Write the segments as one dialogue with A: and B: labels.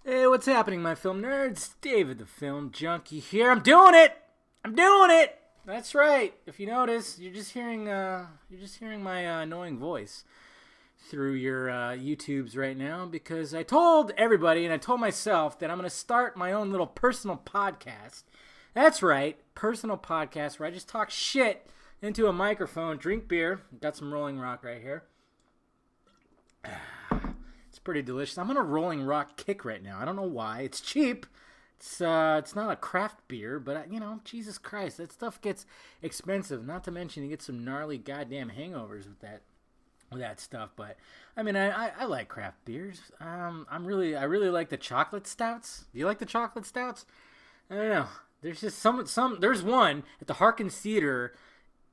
A: Hey, what's happening, my film nerds? David the Film Junkie here. I'm doing it! I'm doing it! That's right. If you notice, you're just hearing my annoying voice through your YouTubes right now because I told everybody and I told myself that I'm going to start my own little personal podcast. That's right, personal podcast where I just talk shit into a microphone, drink beer. Got some Rolling Rock right here. It's pretty delicious. I'm on a Rolling Rock kick right now. I don't know why. It's cheap. It's not a craft beer, but Jesus Christ, that stuff gets expensive. Not to mention you get some gnarly goddamn hangovers with that stuff. But I mean, I like craft beers. I really like the chocolate stouts. Do you like the chocolate stouts? I don't know. There's just some. There's one at the Harkins Theater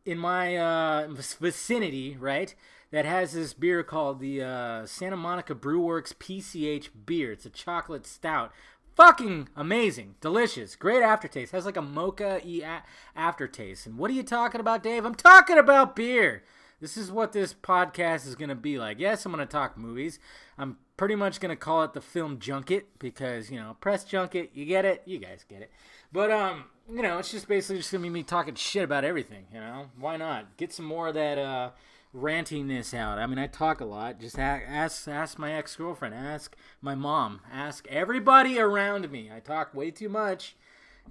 A: in my vicinity, right? That has this beer called the Santa Monica Brewworks PCH beer. It's a chocolate stout. Fucking amazing. Delicious. Great aftertaste. Has like a mocha-y aftertaste. And what are you talking about, Dave? I'm talking about beer. This is what this podcast is going to be like. Yes, I'm going to talk movies. I'm pretty much going to call it the Film Junket because, press junket. You get it? You guys get it. But, it's just basically just going to be me talking shit about everything, Why not? Get some more of that rantiness out. I mean, I talk a lot. Just ask my ex-girlfriend. Ask my mom. Ask everybody around me. I talk way too much.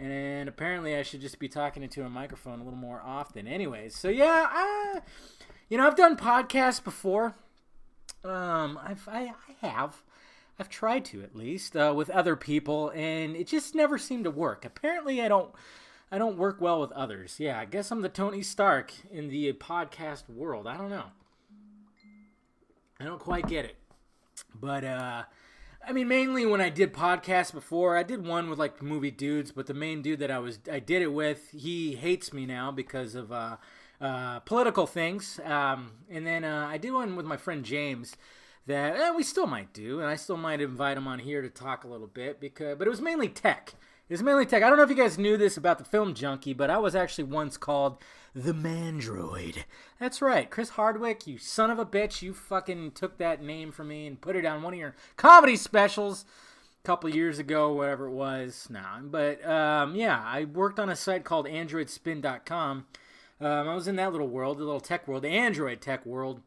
A: And apparently I should just be talking into a microphone a little more often. Anyways, so yeah, I've done podcasts before. I've tried to, at least, with other people, and it just never seemed to work. Apparently I don't work well with others. Yeah, I guess I'm the Tony Stark in the podcast world. I don't know. I don't quite get it. But, mainly when I did podcasts before, I did one with, movie dudes, but the main dude that I did it with, he hates me now because of political things. And then I did one with my friend James that we still might do, and I still might invite him on here to talk a little bit, but it was mainly tech. I don't know if you guys knew this about the Film Junkie, but I was actually once called the Mandroid. That's right. Chris Hardwick, you son of a bitch, you fucking took that name from me and put it on one of your comedy specials a couple years ago, whatever it was. I worked on a site called AndroidSpin.com. I was in that little world, the little tech world, the Android tech world.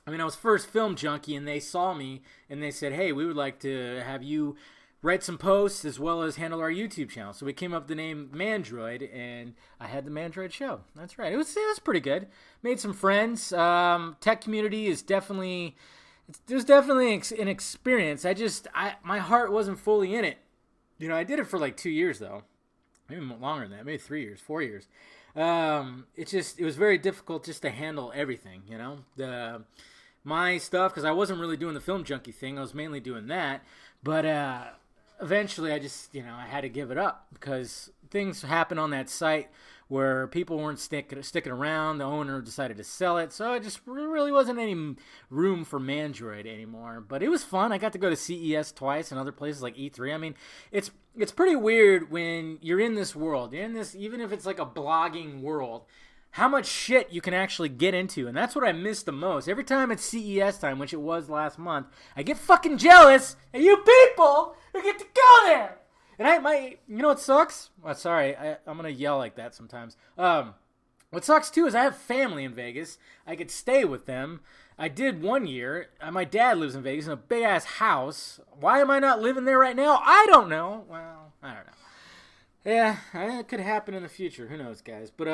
A: I was first Film Junkie, and they saw me, and they said, hey, we would like to have you write some posts as well as handle our YouTube channel. So we came up with the name Mandroid, and I had the Mandroid show. That's right. It was pretty good. Made some friends. Tech community is definitely an experience. My heart wasn't fully in it. I did it for 2 years though, maybe longer than that, maybe 3 years, 4 years. It was very difficult just to handle everything. My stuff, because I wasn't really doing the Film Junkie thing. I was mainly doing that, but eventually I just, I had to give it up because things happened on that site where people weren't sticking around. The owner decided to sell it, so it just really wasn't any room for Mandroid anymore. But it was fun. I got to go to CES twice and other places like E3. It's pretty weird when you're in this world. You're in this, even if it's like a blogging world, how much shit you can actually get into. And that's what I miss the most. Every time it's CES time, which it was last month, I get fucking jealous of you people who get to go there. And you know what sucks? Oh, sorry, I'm going to yell like that sometimes. What sucks too is I have family in Vegas. I could stay with them. I did 1 year. My dad lives in Vegas in a big ass house. Why am I not living there right now? I don't know. Well, I don't know. Yeah, it could happen in the future. Who knows, guys? But,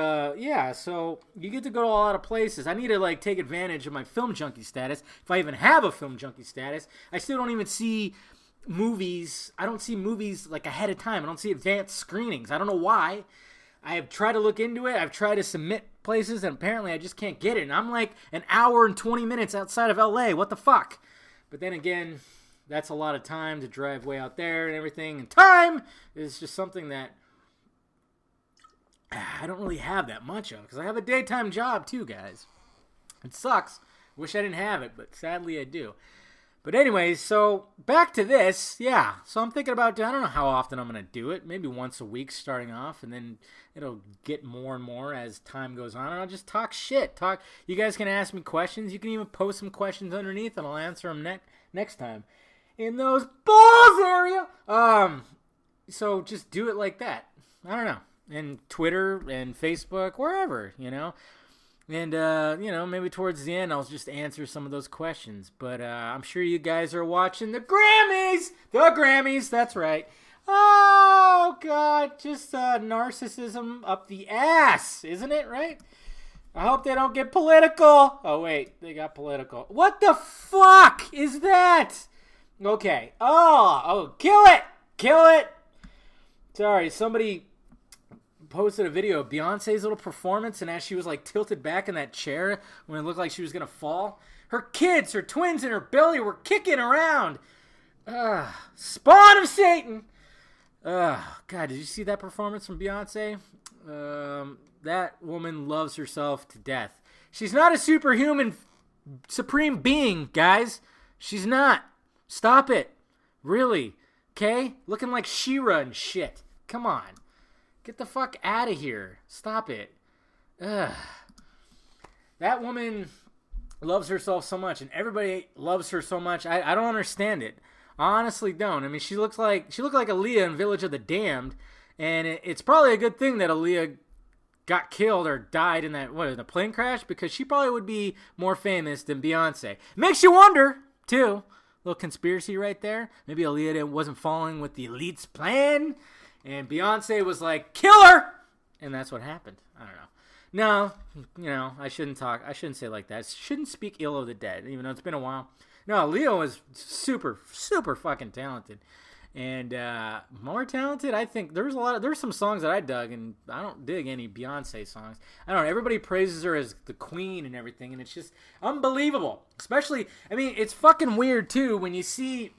A: so you get to go to a lot of places. I need to, take advantage of my Film Junkie status. If I even have a Film Junkie status, I still don't even see movies. I don't see movies, ahead of time. I don't see advanced screenings. I don't know why. I have tried to look into it. I've tried to submit places, and apparently I just can't get it. And I'm, an hour and 20 minutes outside of L.A. What the fuck? But then again, that's a lot of time to drive way out there and everything. And time is just something that I don't really have that much of because I have a daytime job too, guys. It sucks. Wish I didn't have it, but sadly I do. But anyways, so back to this. Yeah, so I'm thinking about, I don't know how often I'm going to do it. Maybe once a week starting off, and then it'll get more and more as time goes on. And I'll just talk shit. You guys can ask me questions. You can even post some questions underneath, and I'll answer them next time. in those balls area. So just do it like that. I don't know. And Twitter and Facebook, wherever, And, maybe towards the end, I'll just answer some of those questions. But I'm sure you guys are watching the Grammys. The Grammys, that's right. Oh, God, just narcissism up the ass, isn't it, right? I hope they don't get political. Oh, wait, they got political. What the fuck is that? Okay. Oh, kill it. Kill it. Sorry, somebody posted a video of Beyonce's little performance, and as she was like tilted back in that chair when it looked like she was going to fall, her kids, her twins in her belly were kicking around. Spawn of Satan. God, did you see that performance from Beyonce? That woman loves herself to death. She's not a superhuman supreme being, guys. She's not. Stop it. Really. Okay? Looking like She-Ra and shit. Come on. Get the fuck out of here. Stop it. Ugh. That woman loves herself so much, and everybody loves her so much. I don't understand it. I honestly don't. I mean, she looked like Aaliyah in Village of the Damned, and it's probably a good thing that Aaliyah got killed or died in the plane crash, because she probably would be more famous than Beyonce. Makes you wonder, too. Little conspiracy right there. Maybe Aaliyah wasn't following with the elite's plan, and Beyonce was like, kill her! And that's what happened. I don't know. No, I shouldn't say like that. I shouldn't speak ill of the dead, even though it's been a while. No, Leo was super, super fucking talented. And more talented, I think there's some songs that I dug, and I don't dig any Beyonce songs. I don't know, everybody praises her as the queen and everything, and it's just unbelievable. Especially, I mean, it's fucking weird too when you see,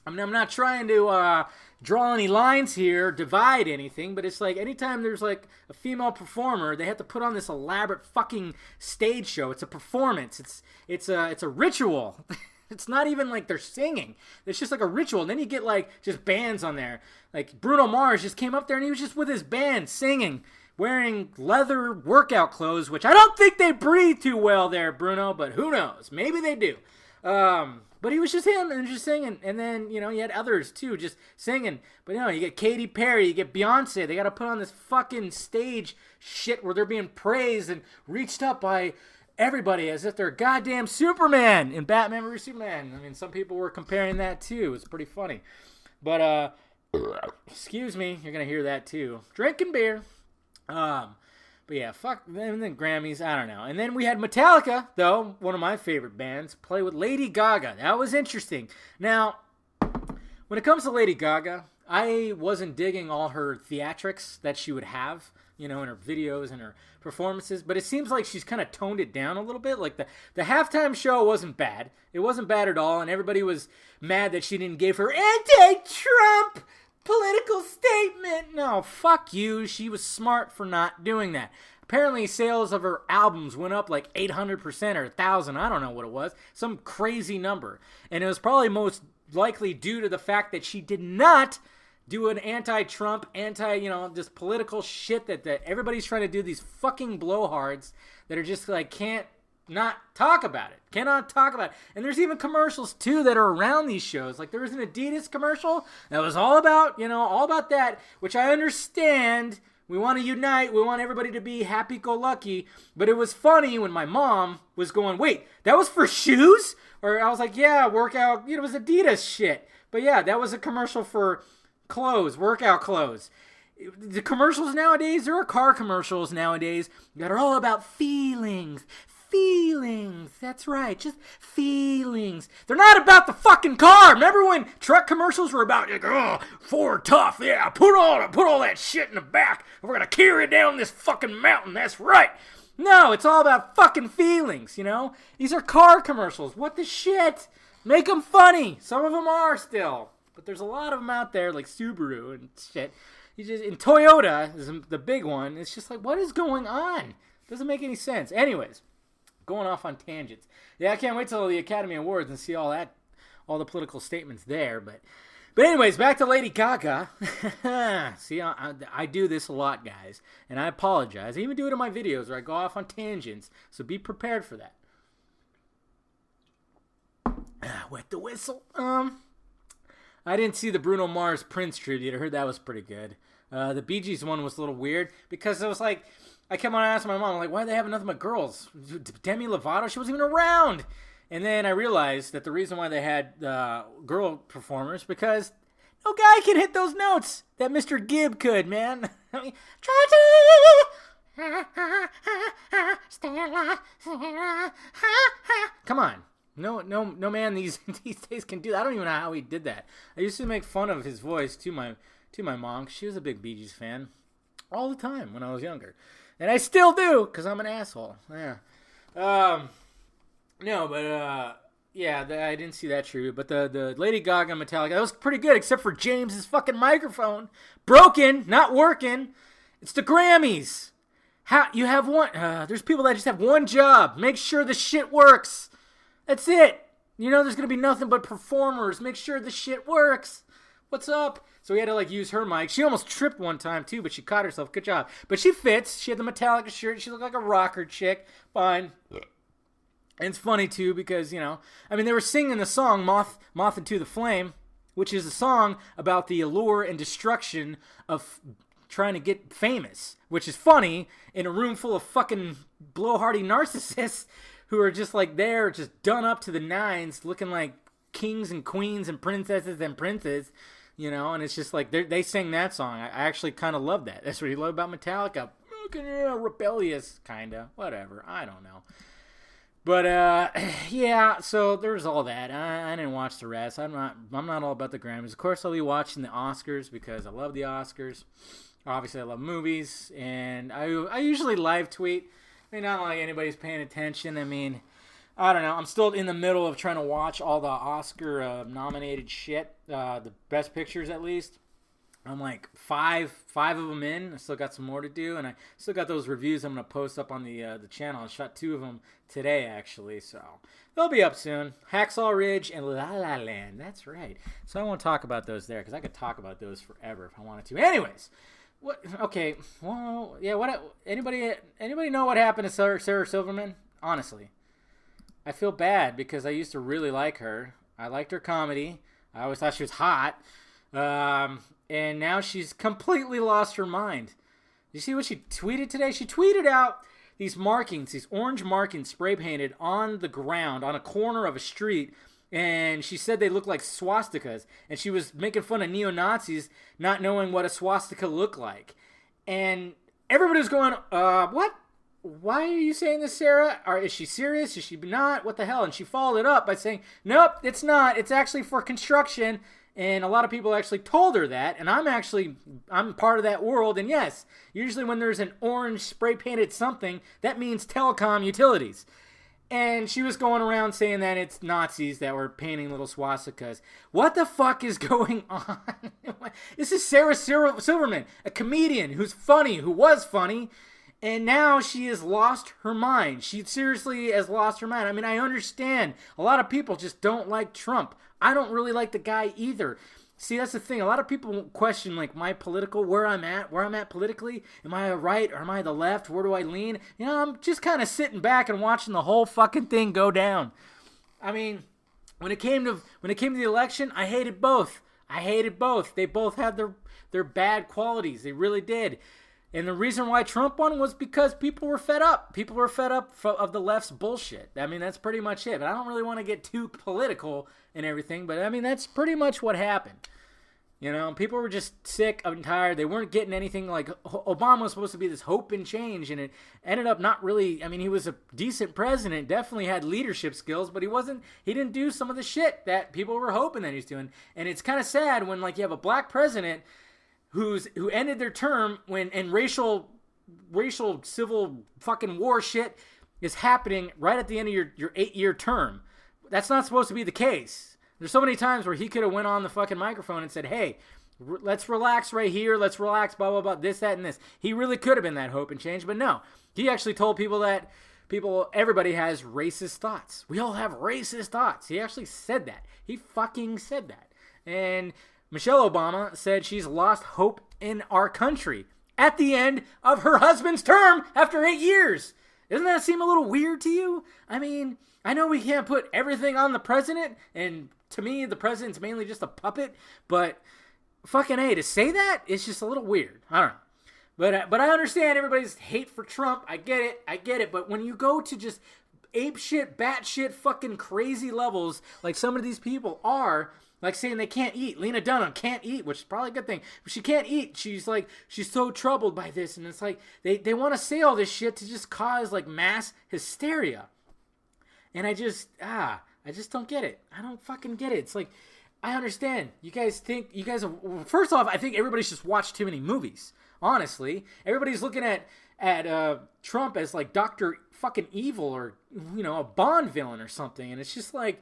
A: I mean, I'm not trying to draw any lines here, divide anything, but it's like anytime there's like a female performer, they have to put on this elaborate fucking stage show. It's a performance. It's a ritual. It's not even like they're singing. It's just like a ritual. And then you get like just bands on there. Like Bruno Mars just came up there and he was just with his band singing, wearing leather workout clothes, which I don't think they breathe too well there, Bruno, but who knows? Maybe they do. But he was just him and just singing. And then, you had others too just singing. But you get Katy Perry, you get Beyonce. They got to put on this fucking stage shit where they're being praised and reached up by everybody as if they're goddamn Superman in Batman vs. Superman. I mean, some people were comparing that too. It's pretty funny. But, excuse me, you're going to hear that too. Drinking beer. But yeah, fuck them, the Grammys, I don't know. And then we had Metallica, though, one of my favorite bands, play with Lady Gaga. That was interesting. Now, when it comes to Lady Gaga, I wasn't digging all her theatrics that she would have, in her videos and her performances, but it seems like she's kind of toned it down a little bit. Like the halftime show wasn't bad. It wasn't bad at all, and everybody was mad that she didn't give her anti-Trump political statement. No, fuck you. She was smart for not doing that. Apparently, sales of her albums went up like 800% or 1,000. I don't know what it was. Some crazy number. And it was probably most likely due to the fact that she did not do an anti-Trump, this political shit that everybody's trying to do, these fucking blowhards that are just like can't not talk about it. Cannot talk about it. And there's even commercials too that are around these shows. Like there was an Adidas commercial that was all about that, which I understand. We want to unite. We want everybody to be happy-go-lucky. But it was funny when my mom was going, wait, that was for shoes? Or I was like, yeah, workout, it was Adidas shit. But yeah, that was a commercial for clothes, workout clothes. The commercials nowadays, there are car commercials nowadays that are all about feelings. Feelings. That's right. Just feelings. They're not about the fucking car. Remember when truck commercials were about, like, oh, Ford tough. Yeah, put all that shit in the back. We're going to carry it down this fucking mountain. That's right. No, it's all about fucking feelings, These are car commercials. What the shit? Make them funny. Some of them are still. But there's a lot of them out there, like Subaru and shit. And Toyota is the big one. It's just like, what is going on? Doesn't make any sense. Anyways. Going off on tangents. Yeah, I can't wait till the Academy Awards and see all the political statements there. But anyways, back to Lady Gaga. See, I do this a lot, guys, and I apologize. I even do it in my videos where I go off on tangents, so be prepared for that. Wet the whistle. I didn't see the Bruno Mars Prince tribute. I heard that was pretty good. The Bee Gees one was a little weird because it was like, I kept on asking my mom, like, why are they having nothing but girls? Demi Lovato, she wasn't even around. And then I realized that the reason why they had girl performers because no guy can hit those notes that Mr. Gibb could, man. I mean, try to stay alive. Come on. No man these days can do that. I don't even know how he did that. I used to make fun of his voice to my mom. She was a big Bee Gees fan all the time when I was younger. And I still do, because I'm an asshole. Yeah. I didn't see that tribute. But the Lady Gaga Metallica, that was pretty good, except for James's fucking microphone. Broken, not working. It's the Grammys. You have one. There's people that just have one job. Make sure the shit works. That's it. You know there's going to be nothing but performers. Make sure the shit works. What's up? So we had to use her mic. She almost tripped one time too, but she caught herself. Good job. But she fits. She had the Metallica shirt. She looked like a rocker chick. Fine. And it's funny too because, they were singing the song Moth Into the Flame, which is a song about the allure and destruction of trying to get famous, which is funny in a room full of fucking blowhardy narcissists who are just there, just done up to the nines, looking like kings and queens and princesses and princes, and it's just they sang that song. I actually kind of love that. That's what you love about Metallica. Rebellious, kind of. Whatever. I don't know. But, so there's all that. I didn't watch the rest. I'm not all about the Grammys. Of course, I'll be watching the Oscars because I love the Oscars. Obviously, I love movies, and I usually live tweet. Not like anybody's paying attention. I don't know. I'm still in the middle of trying to watch all the Oscar nominated shit, the best pictures at least. I'm five of them in. I still got some more to do, and I still got those reviews I'm gonna post up on the channel. I shot 2 of them today actually, so they'll be up soon. Hacksaw Ridge and La La Land. That's right. So I won't talk about those there because I could talk about those forever if I wanted to. Anyways. What? Okay. Well, yeah. What? Anybody know what happened to Sarah Silverman? Honestly, I feel bad because I used to really like her. I liked her comedy. I always thought she was hot. And now she's completely lost her mind. You see what she tweeted today? She tweeted out these markings, these orange markings spray painted on the ground on a corner of a street. And she said they look like swastikas. And she was making fun of neo-Nazis not knowing what a swastika looked like. And everybody was going, what? Why are you saying this, Sarah? Is she serious? Is she not? What the hell? And she followed it up by saying, nope, it's not. It's actually for construction. And a lot of people actually told her that. And I'm part of that world. And yes, usually when there's an orange spray-painted something, that means telecom utilities. And she was going around saying that it's Nazis that were painting little swastikas. What the fuck is going on? This is Sarah Silverman, a comedian who's funny, who was funny, and now she has lost her mind. She seriously has lost her mind. I understand. A lot of people just don't like Trump. I don't really like the guy either. See, that's the thing. A lot of people question, my political, where I'm at politically. Am I right or am I the left? Where do I lean? I'm just kind of sitting back and watching the whole fucking thing go down. When it came to the election, I hated both. They both had their bad qualities. They really did. And the reason why Trump won was because people were fed up. People were fed up of the left's bullshit. That's pretty much it. But I don't really want to get too political and everything. But, that's pretty much what happened. People were just sick and tired. They weren't getting anything. Obama was supposed to be this hope and change. And it ended up not really. He was a decent president. Definitely had leadership skills. But he didn't do some of the shit that people were hoping that he was doing. And it's kind of sad when, you have a black president who ended their term and racial civil fucking war shit is happening right at the end of your 8-year term. That's not supposed to be the case. There's so many times where he could have went on the fucking microphone and said, hey, let's relax right here. Let's relax, blah, blah, blah, this, that, and this. He really could have been that hope and change, but no. He actually told people that everybody has racist thoughts. We all have racist thoughts. He actually said that. He fucking said that. And Michelle Obama said she's lost hope in our country at the end of her husband's term after 8 years. Doesn't that seem a little weird to you? I mean, I know we can't put everything on the president, and to me, the president's mainly just a puppet, but fucking A, to say that, it's just a little weird. I don't know. But I understand everybody's hate for Trump. I get it. But when you go to just ape shit, bat shit, fucking crazy levels, like some of these people are, like saying they can't eat. Lena Dunham can't eat, which is probably a good thing. But she can't eat. She's so troubled by this. And it's like, they want to say all this shit to just cause like mass hysteria. And I just don't get it. I don't fucking get it. It's like, I understand. First off, I think everybody's just watched too many movies. Honestly, everybody's looking at Trump as like Dr. fucking Evil or, a Bond villain or something. And it's just like,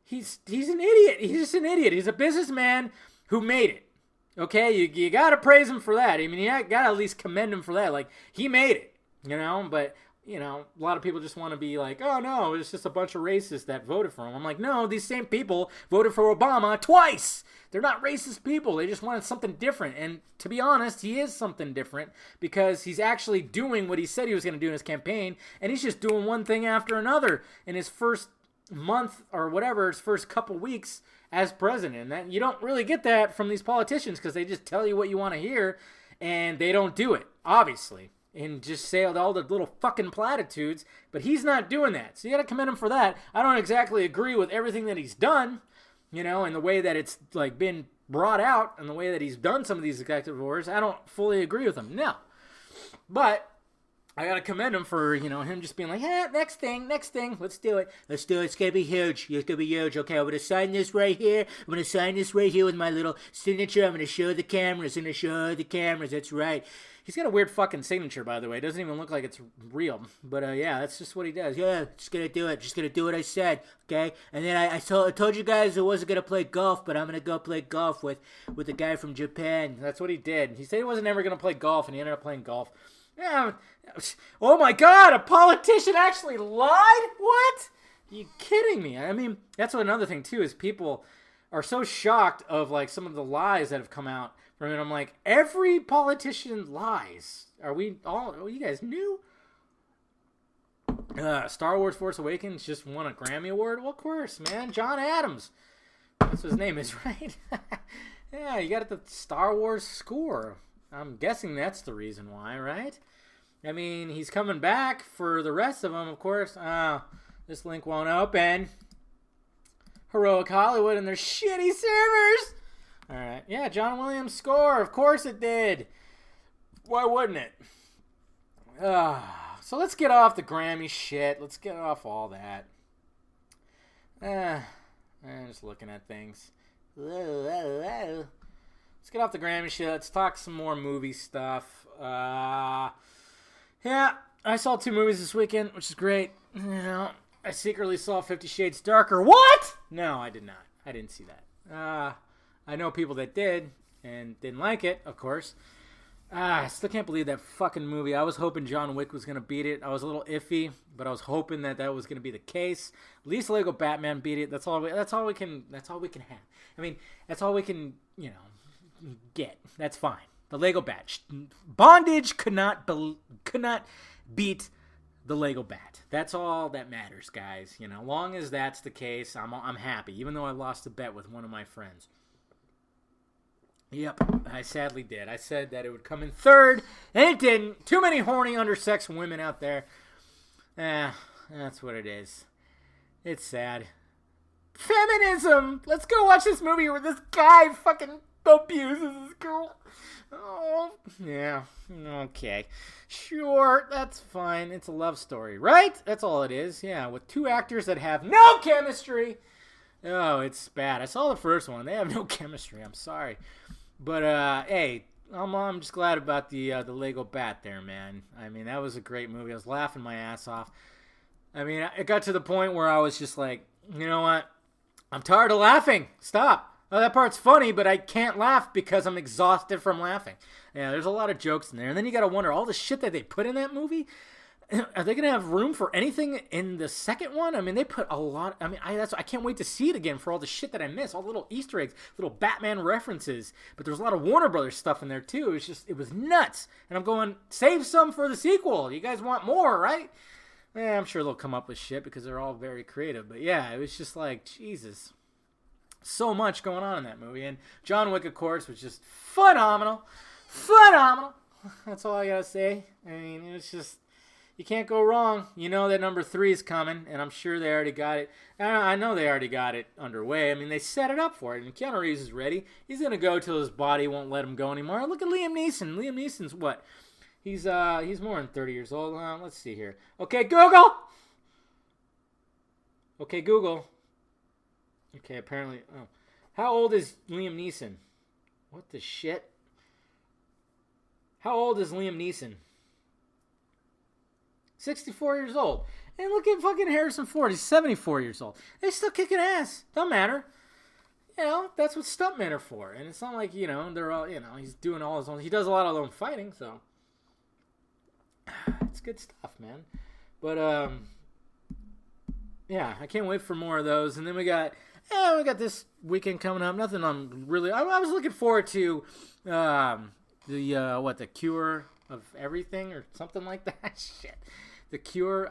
A: he's an idiot. He's just an idiot. He's a businessman who made it. Okay, you got to praise him for that. I mean, you got to at least commend him for that. Like, he made it, but, a lot of people just want to be like, oh, no, it's just a bunch of racists that voted for him. I'm like, no, these same people voted for Obama twice. They're not racist people. They just wanted something different. And to be honest, he is something different because he's actually doing what he said he was going to do in his campaign, and he's just doing one thing after another in his first month or whatever, his first couple weeks as president. And that, you don't really get that from these politicians because they just tell you what you want to hear, and they don't do it, obviously, and just say all the little fucking platitudes. But he's not doing that, so you got to commend him for that. I don't exactly agree with everything that he's done, and the way that it's like been brought out and the way that he's done some of these executive orders. I don't fully agree with him, no. But I gotta commend him for, him just being like, next thing, let's do it. It's gonna be huge. Okay, I'm gonna sign this right here. With my little signature. I'm gonna show the cameras. That's right. He's got a weird fucking signature, by the way. It doesn't even look like it's real. But, that's just what he does. Yeah, just gonna do it. Just gonna do what I said, okay? And then I told you guys I wasn't gonna play golf, but I'm gonna go play golf with the guy from Japan. That's what he did. He said he wasn't ever gonna play golf, and he ended up playing golf. Yeah. Oh, my God, a politician actually lied? What? Are you kidding me? I mean, that's another thing, too, is people are so shocked of, like, some of the lies that have come out from it. I'm like, every politician lies. Are you guys new? Star Wars Force Awakens just won a Grammy Award? Well, of course, man. John Adams. That's what his name is, right? Yeah, you got the Star Wars score. I'm guessing that's the reason why, right? I mean, he's coming back for the rest of them, of course. This link won't open. Heroic Hollywood and their shitty servers. All right. Yeah, John Williams score. Of course it did. Why wouldn't it? So let's get off the Grammy shit. Let's get off all that. I'm just looking at things. Let's get off the Grammy shit. Let's talk some more movie stuff. Yeah, I saw 2 movies this weekend, which is great. I secretly saw 50 Shades Darker. What? No, I did not. I didn't see that. I know people that did and didn't like it, of course. I still can't believe that fucking movie. I was hoping John Wick was going to beat it. I was a little iffy, but I was hoping that was going to be the case. At least Lego Batman beat it. That's all we can have. I mean, that's all we can, get. That's fine. The Lego Bat. Bondage could not beat the Lego Bat. That's all that matters, guys. Long as that's the case, I'm happy, even though I lost a bet with one of my friends. Yep, I sadly did. I said that it would come in third, and it didn't. Too many horny, undersexed women out there. That's what it is. It's sad. Feminism! Let's go watch this movie where this guy fucking abuses this girl. Oh, yeah. Okay. Sure, that's fine. It's a love story, right? That's all it is. Yeah, with 2 actors that have no chemistry. Oh, it's bad. I saw the first one. They have no chemistry. I'm sorry. But, hey, I'm just glad about the Lego Bat there, man. I mean, that was a great movie. I was laughing my ass off. I mean, it got to the point where I was just like, you know what? I'm tired of laughing. Stop. Oh, that part's funny, but I can't laugh because I'm exhausted from laughing. Yeah, there's a lot of jokes in there. And then you got to wonder, all the shit that they put in that movie, are they going to have room for anything in the second one? I mean, they put a lot. I mean, I can't wait to see it again for all the shit that I miss, all the little Easter eggs, little Batman references. But there's a lot of Warner Brothers stuff in there, too. It was nuts. And I'm going, save some for the sequel. You guys want more, right? I'm sure they'll come up with shit because they're all very creative. But yeah, it was just like, Jesus. So much going on in that movie. And John Wick, of course, was just phenomenal. Phenomenal. That's all I gotta say. I mean, it's just, you can't go wrong. You know that number 3 is coming, and I'm sure they already got it. I know they already got it underway. I mean, they set it up for it, and Keanu Reeves is ready. He's gonna go till his body won't let him go anymore. Look at Liam Neeson. Liam Neeson's what? He's more than 30 years old. Let's see here. Okay, Google. Okay, Google. Okay, apparently. Oh, how old is Liam Neeson? What the shit? How old is Liam Neeson? 64 years old. And look at fucking Harrison Ford. He's 74 years old. They're still kicking ass. Don't matter. You know, that's what stuntmen are for. And it's not like, you know, they're all, you know, he's doing all his own. He does a lot of his own fighting, so. It's good stuff, man. But, yeah, I can't wait for more of those. And then we got this weekend coming up. Nothing I'm really, I was looking forward to, the Cure of Everything or something like that. Shit. The Cure.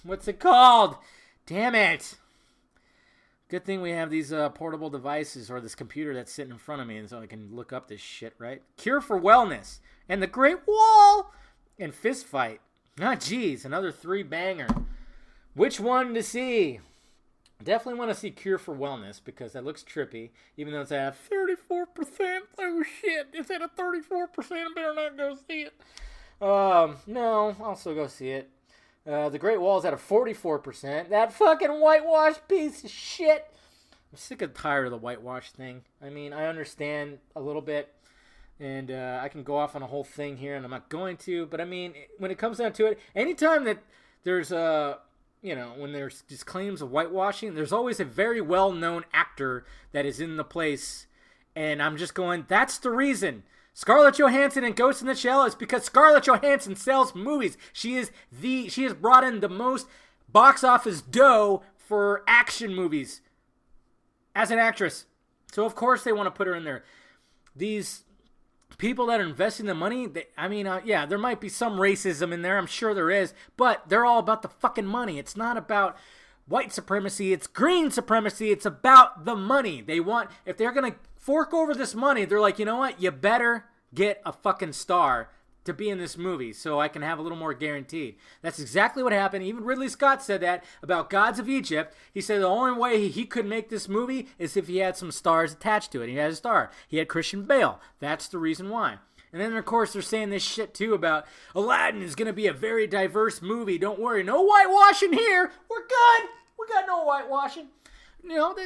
A: What's it called? Damn it. Good thing we have these portable devices or this computer that's sitting in front of me and so I can look up this shit, right? Cure for Wellness and The Great Wall and Fist Fight. Geez, another 3-banger. Which one to see? Definitely want to see Cure for Wellness because that looks trippy, even though it's at 34%. Oh shit, it's at a 34%. I better not go see it. No, I'll still go see it. The Great Wall is at a 44%. That fucking whitewashed piece of shit. I'm sick and tired of the whitewash thing. I mean, I understand a little bit, and I can go off on a whole thing here, and I'm not going to. But I mean, when it comes down to it, anytime that there's you know, when there's just claims of whitewashing, there's always a very well-known actor that is in the place, and I'm just going, that's the reason. Scarlett Johansson in Ghost in the Shell is because Scarlett Johansson sells movies. She has brought in the most box office dough for action movies as an actress. So of course they want to put her in there. These people that are investing the money, yeah, there might be some racism in there. I'm sure there is. But they're all about the fucking money. It's not about white supremacy. It's green supremacy. It's about the money. They want, if they're going to fork over this money, they're like, you know what? You better get a fucking star to be in this movie so I can have a little more guaranteed. That's exactly what happened. Even Ridley Scott said that about Gods of Egypt. He said the only way he could make this movie is if he had some stars attached to it. He had a star. He had Christian Bale. That's the reason why. And then, of course, they're saying this shit, too, about Aladdin is going to be a very diverse movie. Don't worry. No whitewashing here. We're good. We got no whitewashing. You know,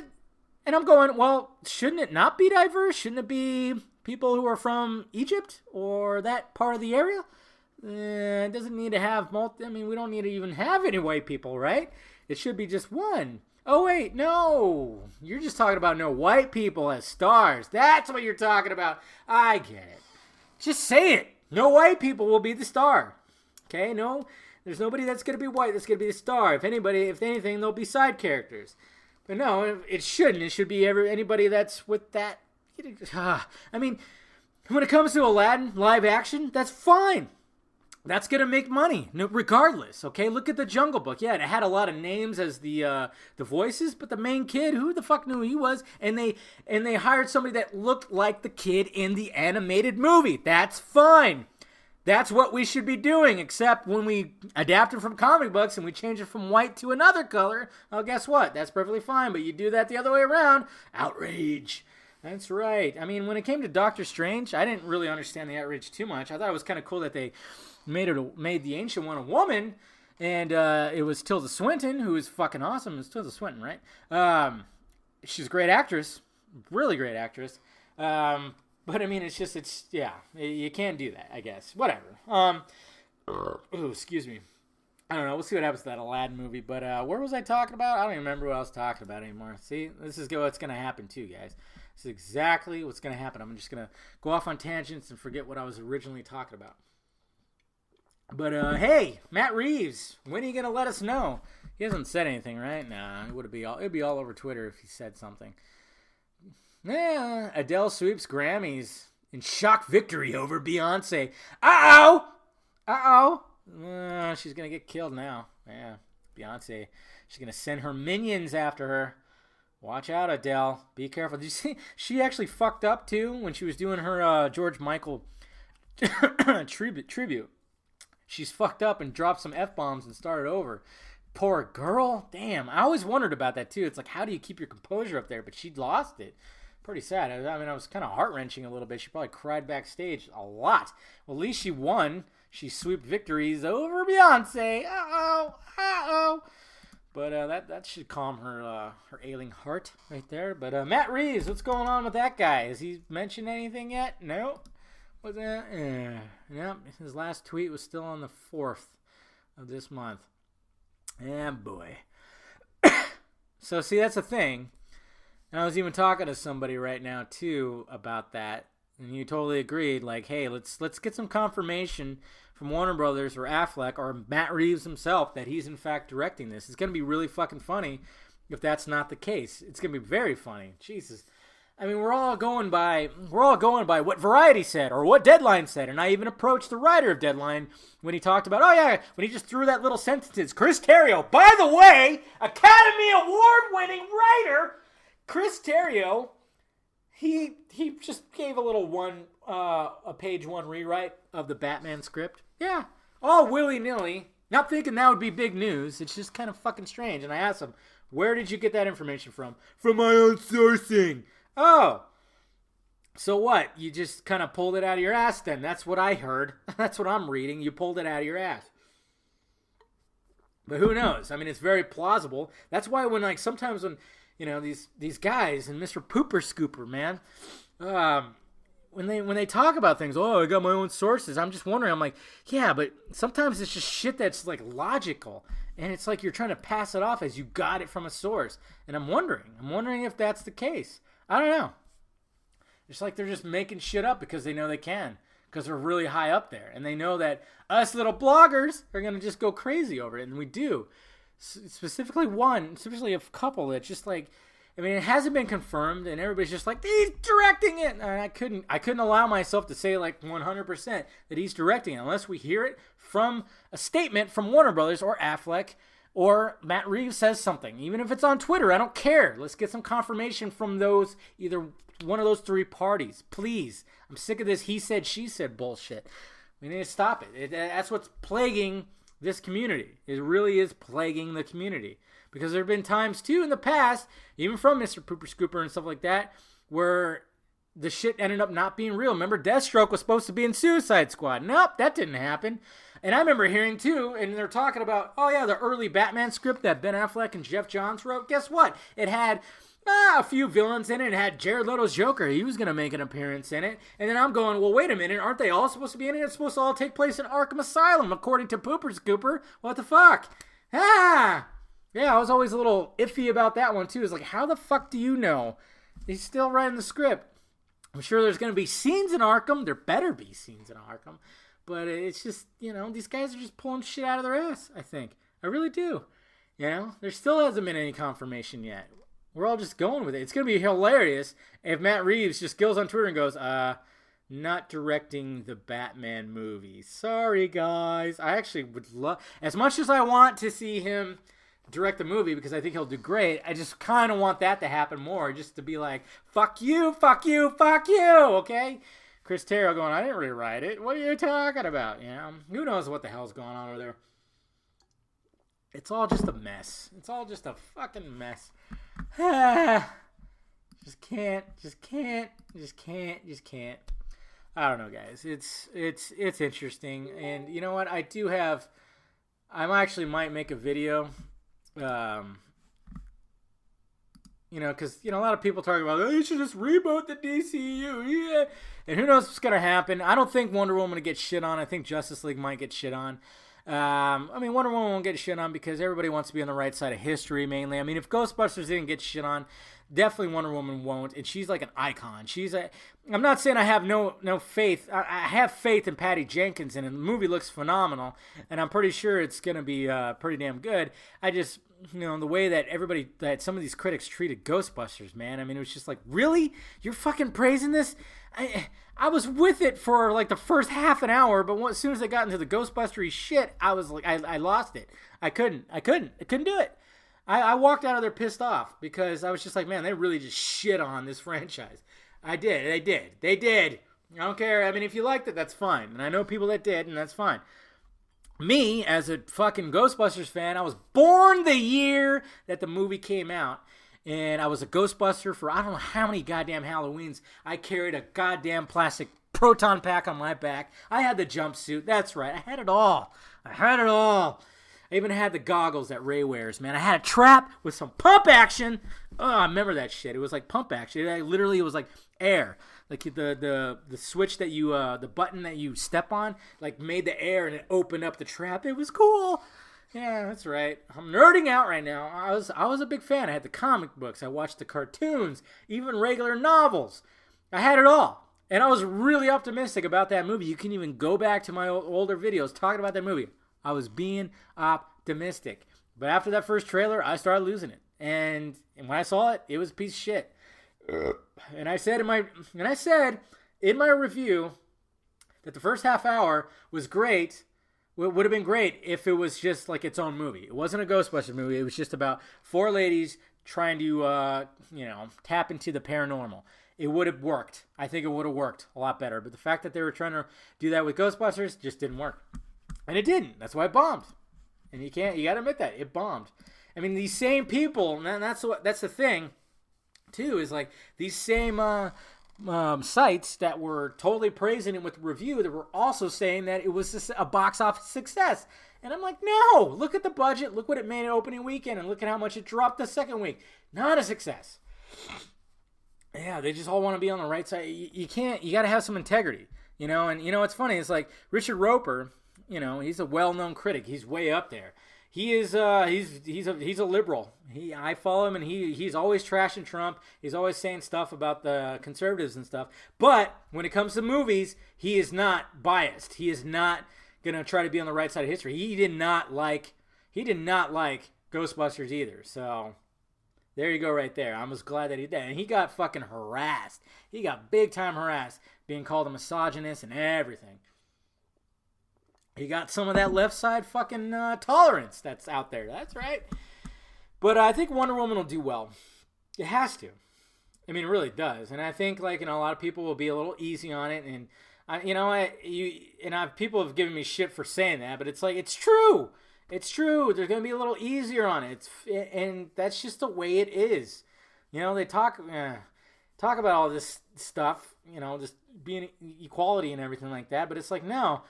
A: and I'm going, well, shouldn't it not be diverse? Shouldn't it be people who are from Egypt or that part of the area? It doesn't need to have we don't need to even have any white people, right? It should be just one. Oh, wait, no. You're just talking about no white people as stars. That's what you're talking about. I get it. Just say it. No white people will be the star. Okay, no, there's nobody that's going to be white that's going to be the star. If anything, they'll be side characters. But no, it shouldn't. It should be anybody that's with that. I mean, when it comes to Aladdin live action, that's fine. That's going to make money, regardless, okay? Look at the Jungle Book. Yeah, it had a lot of names as the voices, but the main kid, who the fuck knew who he was? And they hired somebody that looked like the kid in the animated movie. That's fine. That's what we should be doing, except when we adapt it from comic books and we change it from white to another color, well, guess what? That's perfectly fine, but you do that the other way around. Outrage. That's right. I mean, when it came to Doctor Strange, I didn't really understand the outrage too much. I thought it was kind of cool that they made the Ancient One a woman, and it was Tilda Swinton, who is fucking awesome. It's Tilda Swinton, right? She's a great actress, really great actress. But I mean, you can't do that, I guess. Whatever. Excuse me. I don't know. We'll see what happens to that Aladdin movie. But where was I talking about? I don't even remember what I was talking about anymore. See, this is what's going to happen too, guys. This is exactly what's going to happen. I'm just going to go off on tangents and forget what I was originally talking about. But hey, Matt Reeves, when are you going to let us know? He hasn't said anything, right? Nah, it'd be all over Twitter if he said something. Yeah, Adele sweeps Grammys in shock victory over Beyonce. Uh-oh! She's going to get killed now. Yeah, Beyonce. She's going to send her minions after her. Watch out, Adele. Be careful. Did you see? She actually fucked up, too, when she was doing her George Michael tribute. She's fucked up and dropped some F-bombs and started over. Poor girl. Damn. I always wondered about that, too. It's like, how do you keep your composure up there? But she lost it. Pretty sad. I mean, I was kind of heart-wrenching a little bit. She probably cried backstage a lot. Well, at least she won. She swept victories over Beyonce. Uh-oh. But that should calm her ailing heart right there. But Matt Reeves, what's going on with that guy? Has he mentioned anything yet? No. What's that? Yep. His last tweet was still on the 4th of this month. Yeah, boy. So, see, that's the thing. And I was even talking to somebody right now, too, about that. And you totally agreed. Like, hey, let's get some confirmation from Warner Brothers or Affleck or Matt Reeves himself that he's, in fact, directing this. It's going to be really fucking funny if that's not the case. It's going to be very funny. Jesus. I mean, we're all going by what Variety said or what Deadline said. And I even approached the writer of Deadline when he talked about, when he just threw that little sentence. Chris Terrio, by the way, Academy Award-winning writer, Chris Terrio, he just gave a little a page 1 rewrite of the Batman script. Yeah, all willy-nilly, not thinking that would be big news. It's just kind of fucking strange. And I asked him, where did you get that information from? From my own sourcing. Oh, so what? You just kind of pulled it out of your ass then. That's what I heard. That's what I'm reading. You pulled it out of your ass. But who knows? I mean, it's very plausible. That's why sometimes when, these guys and Mr. Pooper Scooper, man, when they talk about things, I got my own sources. I'm just wondering. I'm like, yeah, but sometimes it's just shit that's like logical. And it's like you're trying to pass it off as you got it from a source. And I'm wondering if that's the case. I don't know. It's like they're just making shit up because they know they can. Because they're really high up there. And they know that us little bloggers are going to just go crazy over it. And we do. Specifically a couple that just like, I mean, it hasn't been confirmed. And everybody's just like, he's directing it. And I couldn't allow myself to say like 100% that he's directing it. Unless we hear it from a statement from Warner Brothers or Affleck. Or Matt Reeves says something. Even if it's on Twitter, I don't care. Let's get some confirmation from either one of those 3 parties. Please. I'm sick of this he said, she said bullshit. We need to stop it. That's what's plaguing this community. It really is plaguing the community. Because there have been times, too, in the past, even from Mr. Pooper Scooper and stuff like that, where the shit ended up not being real. Remember, Deathstroke was supposed to be in Suicide Squad. Nope, that didn't happen. And I remember hearing, too, and they're talking about, the early Batman script that Ben Affleck and Jeff Johns wrote. Guess what? It had a few villains in it. It had Jared Leto's Joker. He was going to make an appearance in it. And then I'm going, well, wait a minute. Aren't they all supposed to be in it? It's supposed to all take place in Arkham Asylum, according to Pooper Scooper. What the fuck? Yeah, I was always a little iffy about that one, too. It's like, how the fuck do you know? He's still writing the script. I'm sure there's going to be scenes in Arkham. There better be scenes in Arkham. But it's just, these guys are just pulling shit out of their ass, I think. I really do. There still hasn't been any confirmation yet. We're all just going with it. It's going to be hilarious if Matt Reeves just goes on Twitter and goes, not directing the Batman movie. Sorry, guys. I actually would love, as much as I want to see him direct the movie because I think he'll do great, I just kind of want that to happen more, just to be like, fuck you, okay? Chris Terrio going, I didn't really write it. What are you talking about? Who knows what the hell's going on over there? It's all just a mess. It's all just a fucking mess. Just can't. I don't know, guys. It's interesting. And you know what? I actually might make a video. Because, a lot of people talk about, you should just reboot the DCU. Yeah. And who knows what's going to happen. I don't think Wonder Woman will get shit on. I think Justice League might get shit on. Wonder Woman won't get shit on because everybody wants to be on the right side of history, mainly. I mean, if Ghostbusters didn't get shit on, definitely Wonder Woman won't. And she's like an icon. I'm not saying I have no faith. I have faith in Patty Jenkins, and the movie looks phenomenal. And I'm pretty sure it's going to be pretty damn good. the way that some of these critics treated Ghostbusters, man. I mean, it was just like, really? You're fucking praising this? I was with it for like the first half an hour, but as soon as I got into the Ghostbustery shit, I was like, I lost it. I couldn't do it. I walked out of there pissed off because I was just like, man, they really just shit on this franchise. They did. I don't care. I mean, if you liked it, that's fine. And I know people that did, and that's fine. Me, as a fucking Ghostbusters fan, I was born the year that the movie came out. And I was a Ghostbuster for I don't know how many goddamn Halloweens. I carried a goddamn plastic proton pack on my back. I had the jumpsuit. That's right. I had it all. I even had the goggles that Ray wears, man. I had a trap with some pump action. Oh, I remember that shit. It was like pump action. It was like air. Like the switch that you, the button that you step on, like made the air and it opened up the trap. It was cool. Yeah, that's right. I'm nerding out right now. I was a big fan. I had the comic books. I watched the cartoons, even regular novels. I had it all. And I was really optimistic about that movie. You can even go back to my older videos talking about that movie. I was being optimistic. But after that first trailer, I started losing it. And when I saw it, it was a piece of shit. And I said in my review that the first half hour was great. It would have been great if it was just like its own movie. It wasn't a Ghostbusters movie. It was just about four ladies trying to, tap into the paranormal. It would have worked. I think it would have worked a lot better. But the fact that they were trying to do that with Ghostbusters just didn't work. And it didn't. That's why it bombed. And you got to admit that. It bombed. I mean, these same people, and that's the thing, too, is like these same sites that were totally praising it with review that were also saying that it was a box office success. And I'm like, no, look at the budget. Look what it made opening weekend and look at how much it dropped the second week. Not a success. Yeah, they just all want to be on the right side. You got to have some integrity, and it's funny. It's like Richard Roper, he's a well-known critic. He's way up there. He is he's a liberal. I follow him and he's always trashing Trump. He's always saying stuff about the conservatives and stuff. But when it comes to movies, he is not biased. He is not going to try to be on the right side of history. He did not like Ghostbusters either. So there you go right there. I'm just glad that he did. And he got fucking harassed. He got big time harassed, being called a misogynist and everything. He got some of that left side fucking tolerance that's out there. That's right. But I think Wonder Woman will do well. It has to. I mean, it really does. And I think a lot of people will be a little easy on it. And people have given me shit for saying that, but it's like it's true. It's true. They're gonna be a little easier on it. And that's just the way it is. They talk about all this stuff. Just being equality and everything like that. But it's like no.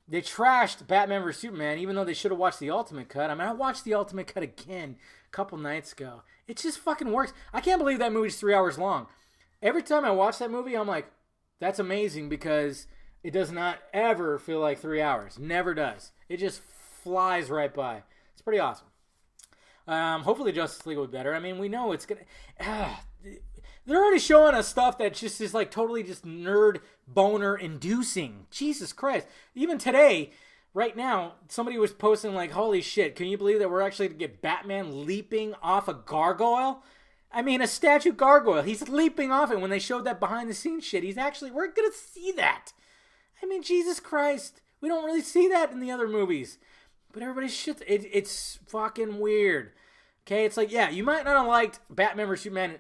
A: They trashed Batman vs. Superman, even though they should have watched the Ultimate Cut. I mean, I watched the Ultimate Cut again a couple nights ago. It just fucking works. I can't believe that movie's 3 hours long. Every time I watch that movie, I'm like, that's amazing because it does not ever feel like 3 hours. Never does. It just flies right by. It's pretty awesome. Hopefully Justice League will be better. I mean, we know it's going to... They're already showing us stuff that just is like totally just nerd boner inducing. Jesus Christ. Even today, right now, somebody was posting like, holy shit, can you believe that we're actually going to get Batman leaping off a gargoyle? I mean, a statue gargoyle. He's leaping off it. When they showed that behind the scenes shit, we're going to see that. I mean, Jesus Christ. We don't really see that in the other movies. But everybody's shit. It's fucking weird. Okay, it's like, yeah, you might not have liked Batman vs. Superman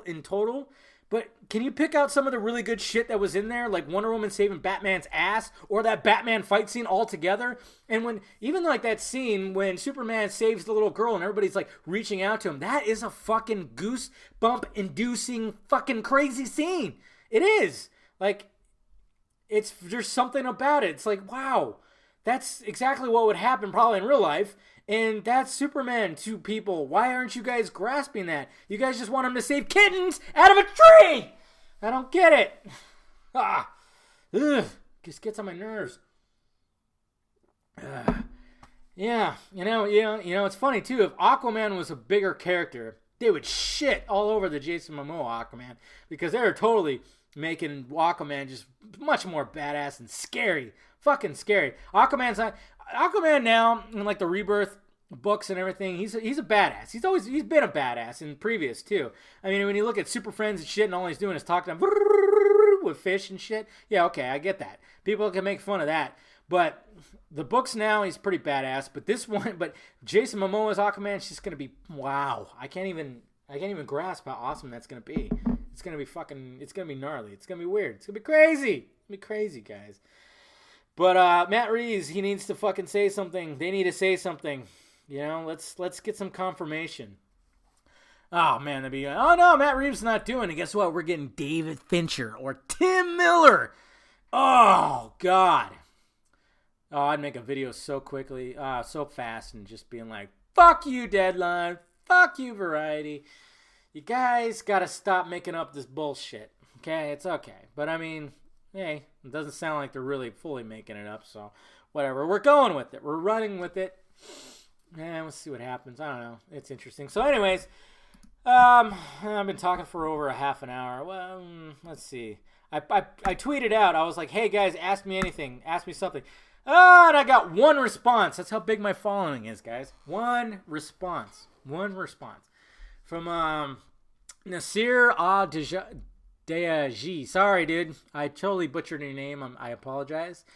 A: in total, but can you pick out some of the really good shit that was in there, like Wonder Woman saving Batman's ass, or that Batman fight scene altogether? And when, even like that scene when Superman saves the little girl and everybody's like reaching out to him, that is a fucking goosebump-inducing fucking crazy scene. It is. Like, there's something about it. It's like, wow, that's exactly what would happen probably in real life. And that's Superman to people. Why aren't you guys grasping that? You guys just want him to save kittens out of a tree! I don't get it. Just gets on my nerves. Yeah, it's funny too. If Aquaman was a bigger character, they would shit all over the Jason Momoa Aquaman because they're totally making Aquaman just much more badass and scary. Fucking scary. Aquaman now, in like the Rebirth books and everything, he's a badass. He's been a badass in previous too. I mean, when you look at Super Friends and shit, and all he's doing is talking with fish and shit. Yeah, okay, I get that. People can make fun of that, but the books now, he's pretty badass. But this one, but Jason Momoa's Aquaman, she's gonna be wow. I can't even grasp how awesome that's gonna be. It's gonna be gnarly. It's gonna be weird. It's gonna be crazy. It's gonna be crazy, guys. But Matt Reeves, he needs to fucking say something. They need to say something. You know, let's get some confirmation. Oh man, that'd be oh no, Matt Reeves not doing it. Guess what? We're getting David Fincher or Tim Miller. Oh God. Oh, I'd make a video so quickly, so fast, and just being like, "Fuck you, Deadline. Fuck you, Variety. You guys gotta stop making up this bullshit." Okay, it's okay, but I mean, hey, it doesn't sound like they're really fully making it up. So, whatever. We're going with it. We're running with it. We'll see what happens. I don't know. It's interesting. So, anyways, I've been talking for over a half an hour. Well, let's see. I tweeted out. I was like, "Hey guys, ask me anything. Ask me something." And I got one response. That's how big my following is, guys. One response from Nasir Deaji. Sorry, dude. I totally butchered your name. I apologize.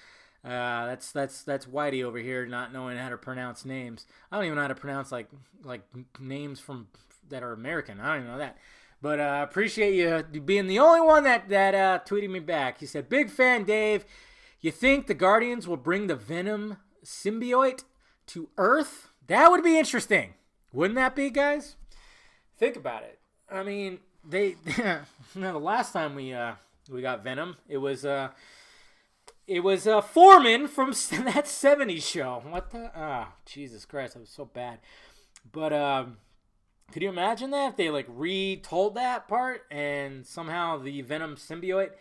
A: That's Whitey over here not knowing how to pronounce names. I don't even know how to pronounce like names from that are American. I don't even know that. But appreciate you being the only one that tweeted me back. He said, "Big fan, Dave. You think the Guardians will bring the Venom symbiote to Earth? That would be interesting. Wouldn't that be, guys? Think about it. I mean, the last time we got Venom, it was Foreman from that 70s show. What the? Jesus Christ, that was so bad. But could you imagine that if they like retold that part and somehow the Venom symbiote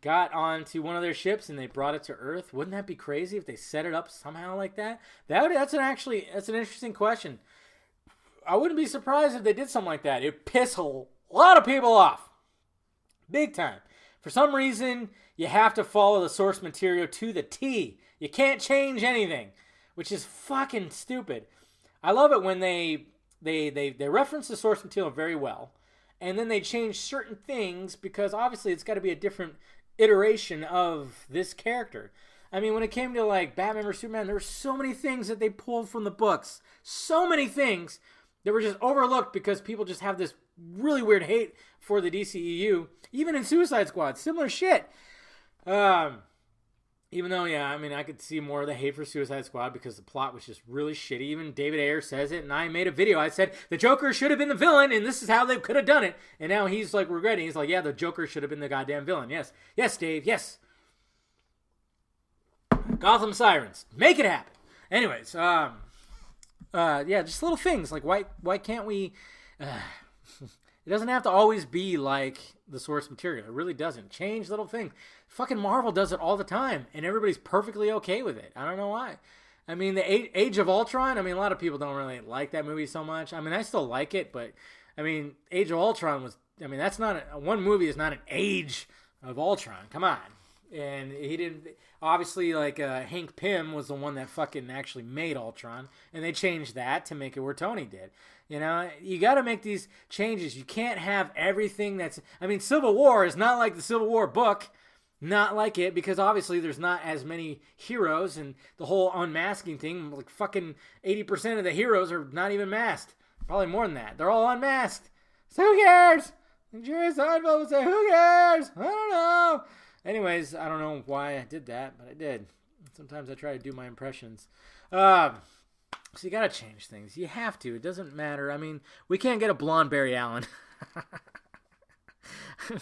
A: got onto one of their ships and they brought it to Earth? Wouldn't that be crazy if they set it up somehow like that? That's an interesting question. I wouldn't be surprised if they did something like that. It'd piss a lot of people off. Big time. For some reason, you have to follow the source material to the T. You can't change anything, which is fucking stupid. I love it when they reference the source material very well, and then they change certain things because obviously it's got to be a different iteration of this character. I mean, when it came to like Batman vs Superman, there were so many things that they pulled from the books. So many things that were just overlooked because people just have this really weird hate for the DCEU. Even in Suicide Squad, similar shit. Even though, yeah, I mean, I could see more of the hate for Suicide Squad because the plot was just really shitty. Even David Ayer says it, and I made a video. I said, the Joker should have been the villain, and this is how they could have done it. And now he's, like, regretting. He's like, yeah, the Joker should have been the goddamn villain. Yes. Yes, Dave. Yes. Gotham Sirens. Make it happen. Anyways, yeah, just little things. Like, why can't we... It doesn't have to always be like the source material. It really doesn't. Change little things. Fucking Marvel does it all the time, and everybody's perfectly okay with it. I don't know why. I mean, the Age of Ultron, I mean, a lot of people don't really like that movie so much. I mean, I still like it, but, I mean, Age of Ultron was, I mean, that's not, one movie is not an Age of Ultron. Come on. And he didn't, obviously, like, Hank Pym was the one that fucking actually made Ultron, and they changed that to make it where Tony did. You know, you got to make these changes. You can't have everything that's, I mean, Civil War is not like the Civil War book, not like it, because obviously there's not as many heroes, and the whole unmasking thing, like fucking 80% of the heroes are not even masked. Probably more than that. They're all unmasked. So who cares? And Jerry Seinfeld would say, who cares? I don't know. Anyways, I don't know why I did that, but I did. Sometimes I try to do my impressions. So you gotta change things. You have to. It doesn't matter. I mean, we can't get a blonde Barry Allen. I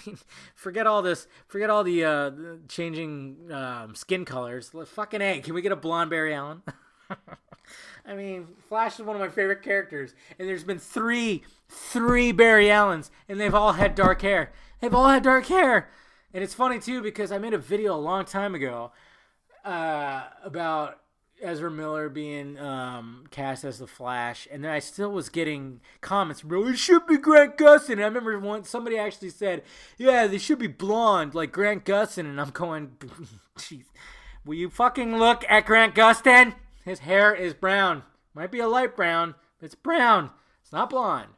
A: mean, forget all this. Forget all the changing skin colors. Fucking A. Can we get a blonde Barry Allen? I mean, Flash is one of my favorite characters, and there's been three Barry Allens, and they've all had dark hair. They've all had dark hair. And it's funny, too, because I made a video a long time ago about Ezra Miller being cast as the Flash, and then I still was getting comments, bro, it should be Grant Gustin. And I remember somebody actually said, yeah, they should be blonde like Grant Gustin, and I'm going, jeez, will you fucking look at Grant Gustin? His hair is brown. Might be a light brown, but it's brown. It's not blonde.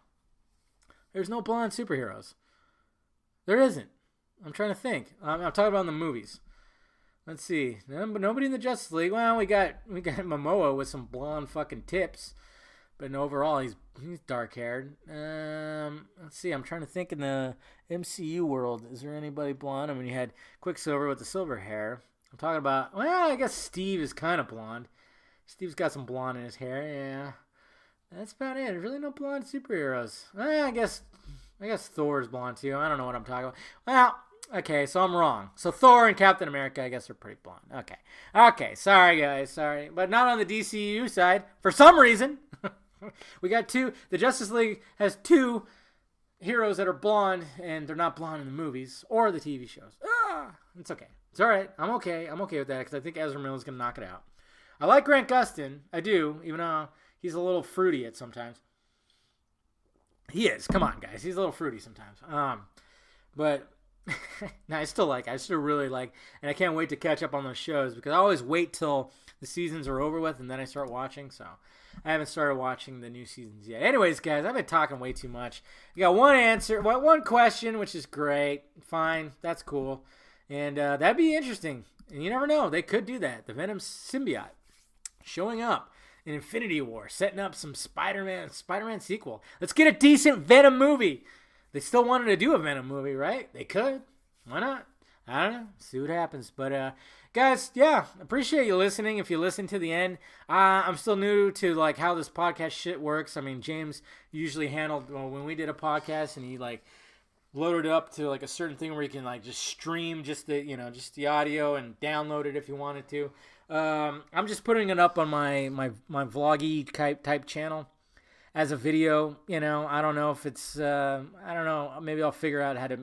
A: There's no blonde superheroes. There isn't. I'm trying to think. I'm talking about in the movies. Let's see. Nobody in the Justice League. Well, we got Momoa with some blonde fucking tips, but overall he's dark haired. Let's see. I'm trying to think in the MCU world. Is there anybody blonde? I mean, you had Quicksilver with the silver hair. I'm talking about. Well, I guess Steve is kind of blonde. Steve's got some blonde in his hair. Yeah, that's about it. There's really no blonde superheroes. I guess Thor's blonde too. I don't know what I'm talking about. Well. Okay, so I'm wrong. So Thor and Captain America, I guess, are pretty blonde. Okay. Sorry, guys. Sorry. But not on the DCU side. For some reason, we got two. The Justice League has two heroes that are blonde, and they're not blonde in the movies or the TV shows. It's okay. It's all right. I'm okay. I'm okay with that because I think Ezra Miller's going to knock it out. I like Grant Gustin. I do, even though he's a little fruity at sometimes. He is. Come on, guys. He's a little fruity sometimes. But... no, I still really like, and I can't wait to catch up on those shows because I always wait till the seasons are over with and then I start watching. So I haven't started watching the new seasons yet. Anyways, guys, I've been talking way too much. You got one question, which is great. Fine, that's cool, and that'd be interesting. And you never know, they could do that. The Venom symbiote showing up in Infinity War, setting up some Spider-Man sequel. Let's get a decent Venom movie. They still wanted to do a Venom movie, right? They could. Why not? I don't know. See what happens. But, guys, yeah, appreciate you listening. If you listen to the end, I'm still new to, like, how this podcast shit works. I mean, James usually handled, when we did a podcast and he, like, loaded it up to, like, a certain thing where you can, like, just stream just the audio and download it if you wanted to. I'm just putting it up on my vloggy type channel. As a video, I don't know if it's, I don't know, maybe I'll figure out how to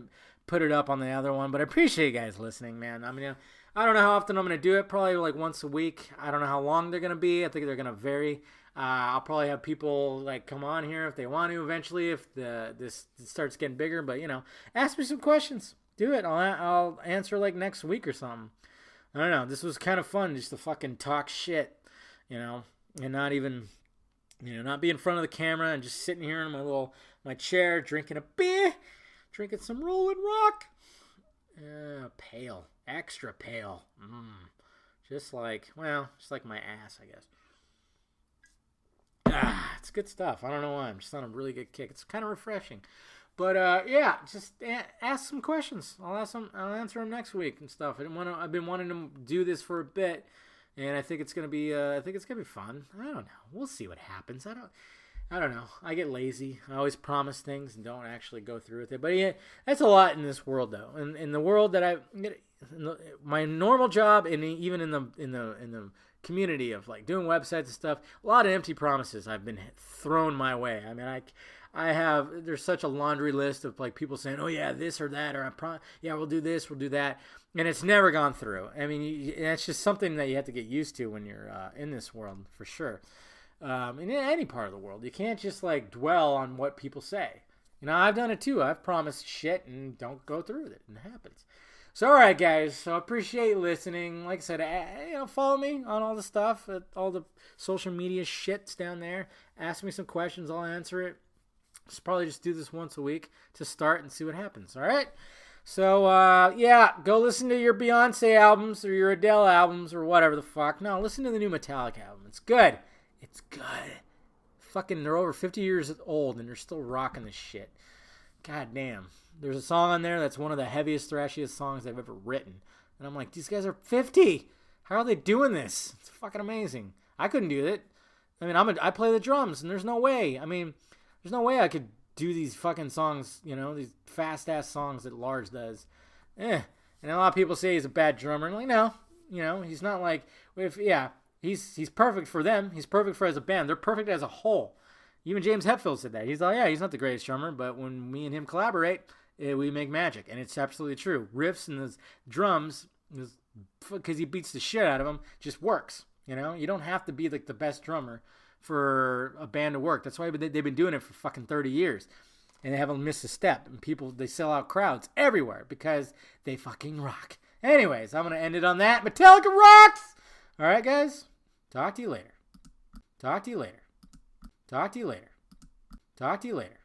A: put it up on the other one, but I appreciate you guys listening, man. I mean, I don't know how often I'm going to do it, probably like once a week. I don't know how long they're going to be. I think they're going to vary. I'll probably have people, like, come on here if they want to eventually, if this starts getting bigger, but, ask me some questions. Do it. I'll answer, like, next week or something. I don't know. This was kind of fun just to fucking talk shit, and not even... not be in front of the camera and just sitting here in my chair, drinking a beer, drinking some Rolling Rock. Pale. Extra pale. Just like my ass, I guess. It's good stuff. I don't know why. I'm just on a really good kick. It's kind of refreshing. But, yeah, just ask some questions. I'll answer them next week and stuff. I've been wanting to do this for a bit. And I think it's gonna be fun. I don't know. We'll see what happens. I don't know. I get lazy. I always promise things and don't actually go through with it. But yeah, that's a lot in this world, though. In the world that my normal job, and even in the community of, like, doing websites and stuff, a lot of empty promises I've been thrown my way. I mean, there's such a laundry list of, like, people saying, oh yeah, this or that, or yeah, we'll do this, we'll do that. And it's never gone through. I mean, it's just something that you have to get used to when you're in this world, for sure. In any part of the world, you can't just, like, dwell on what people say. I've done it too. I've promised shit and don't go through with it, and it happens. So, all right, guys. So, I appreciate you listening. Like I said, follow me on all the stuff, all the social media shit's down there. Ask me some questions. I'll answer it. Just probably just do this once a week to start and see what happens. All right. So, yeah, go listen to your Beyonce albums or your Adele albums or whatever the fuck. No, listen to the new Metallica album. It's good. It's good. Fucking, they're over 50 years old and they're still rocking this shit. God damn. There's a song on there that's one of the heaviest, thrashiest songs I've ever written. And I'm like, these guys are 50. How are they doing this? It's fucking amazing. I couldn't do it. I mean, I play the drums and there's no way. I mean, there's no way I could do these fucking songs, these fast-ass songs that Lars does. And a lot of people say he's a bad drummer. And I'm like, no, he's not like, he's perfect for them. He's perfect for as a band. They're perfect as a whole. Even James Hetfield said that. He's like, yeah, he's not the greatest drummer, but when me and him collaborate, we make magic. And it's absolutely true. Riffs and those drums, because he beats the shit out of them, just works. You don't have to be like the best drummer for a band to work. That's why they've been doing it for fucking 30 years. And they haven't missed a step. And they sell out crowds everywhere because they fucking rock. Anyways, I'm going to end it on that. Metallica rocks! All right, guys. Talk to you later. Talk to you later. Talk to you later. Talk to you later.